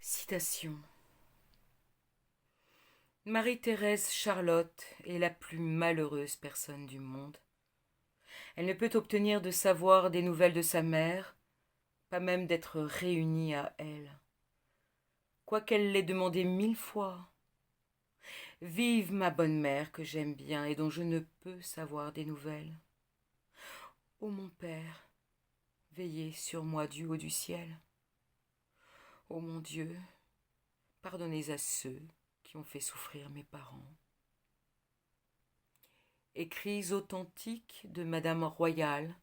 Citation. Marie-Thérèse Charlotte est la plus malheureuse personne du monde. Elle ne peut obtenir de savoir des nouvelles de sa mère, pas même d'être réunie à elle. Quoiqu'elle l'ait demandé 1000 fois. Vive ma bonne mère que j'aime bien et dont je ne peux savoir des nouvelles. Ô mon père, veillez sur moi du haut du ciel. Ô mon Dieu, pardonnez à ceux qui ont fait souffrir mes parents. Écrits authentiques de Madame Royale,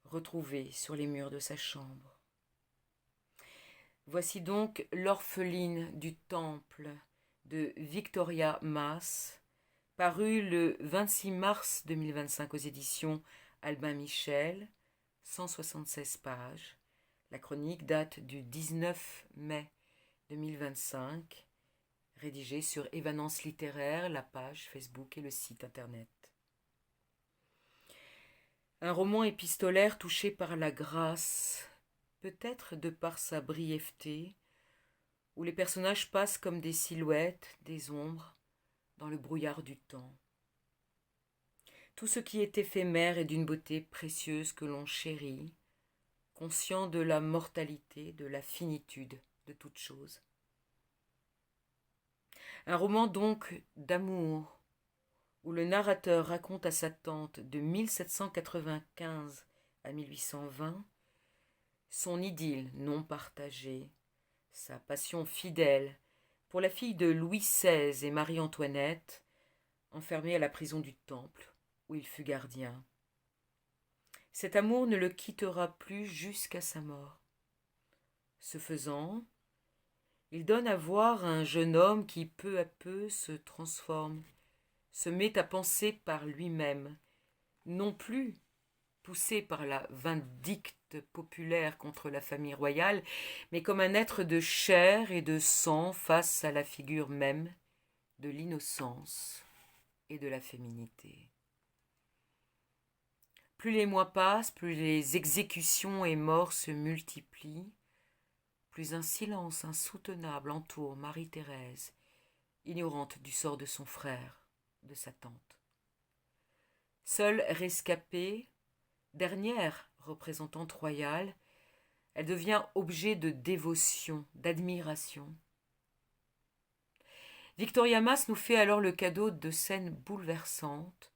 retrouvés sur les murs de sa chambre. Voici donc l'orpheline du Temple de Victoria Mass, paru le 26 mars 2025 aux éditions Albin Michel, 176 pages. La chronique date du 19 mai 2025, rédigée sur Évanance littéraire, la page Facebook et le site internet. Un roman épistolaire touché par la grâce, peut-être de par sa brièveté, où les personnages passent comme des silhouettes, des ombres, dans le brouillard du temps. Tout ce qui est éphémère est d'une beauté précieuse que l'on chérit, conscient de la mortalité, de la finitude de toute chose. Un roman donc d'amour, où le narrateur raconte à sa tante de 1795 à 1820 son idylle non partagée, sa passion fidèle pour la fille de Louis XVI et Marie-Antoinette, enfermée à la prison du Temple, où il fut gardien. Cet amour ne le quittera plus jusqu'à sa mort. Ce faisant, il donne à voir un jeune homme qui peu à peu se transforme, se met à penser par lui-même, non plus poussé par la vindicte populaire contre la famille royale, mais comme un être de chair et de sang face à la figure même de l'innocence et de la féminité. Plus les mois passent, plus les exécutions et morts se multiplient, plus un silence insoutenable entoure Marie-Thérèse, ignorante du sort de son frère, de sa tante. Seule rescapée, dernière représentante royale, elle devient objet de dévotion, d'admiration. Victoria Mass nous fait alors le cadeau de scènes bouleversantes,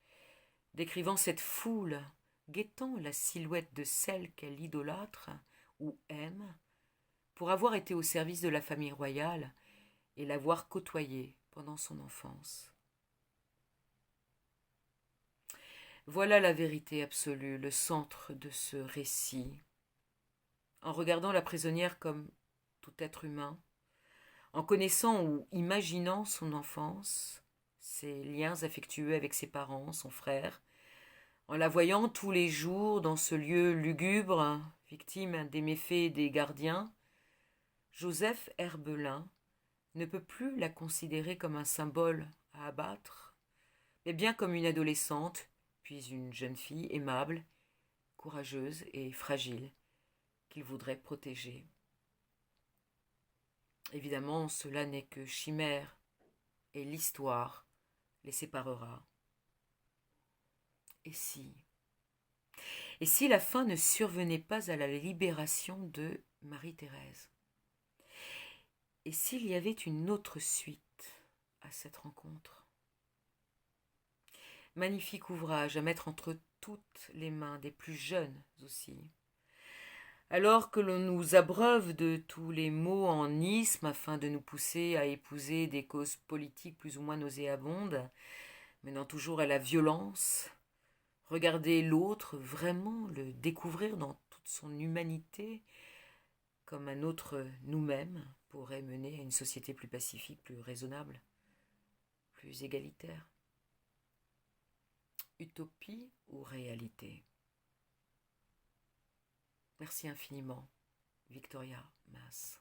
décrivant cette foule, guettant la silhouette de celle qu'elle idolâtre ou aime, pour avoir été au service de la famille royale et l'avoir côtoyée pendant son enfance. Voilà la vérité absolue, le centre de ce récit. En regardant la prisonnière comme tout être humain, en connaissant ou imaginant son enfance, ses liens affectueux avec ses parents, son frère, en la voyant tous les jours dans ce lieu lugubre, victime des méfaits des gardiens, Joseph Herbelin ne peut plus la considérer comme un symbole à abattre, mais bien comme une adolescente, puis une jeune fille aimable, courageuse et fragile, qu'il voudrait protéger. Évidemment, cela n'est que chimère, et l'histoire les séparera. Et si Et si la fin ne survenait pas à la libération de Marie-Thérèse? Et s'il y avait une autre suite à cette rencontre? Magnifique ouvrage à mettre entre toutes les mains des plus jeunes aussi. Alors que l'on nous abreuve de tous les mots en isme afin de nous pousser à épouser des causes politiques plus ou moins nauséabondes, menant toujours à la violence, regarder l'autre, vraiment le découvrir dans toute son humanité, comme un autre nous-mêmes pourrait mener à une société plus pacifique, plus raisonnable, plus égalitaire. Utopie ou réalité? Merci infiniment, Victoria Mass.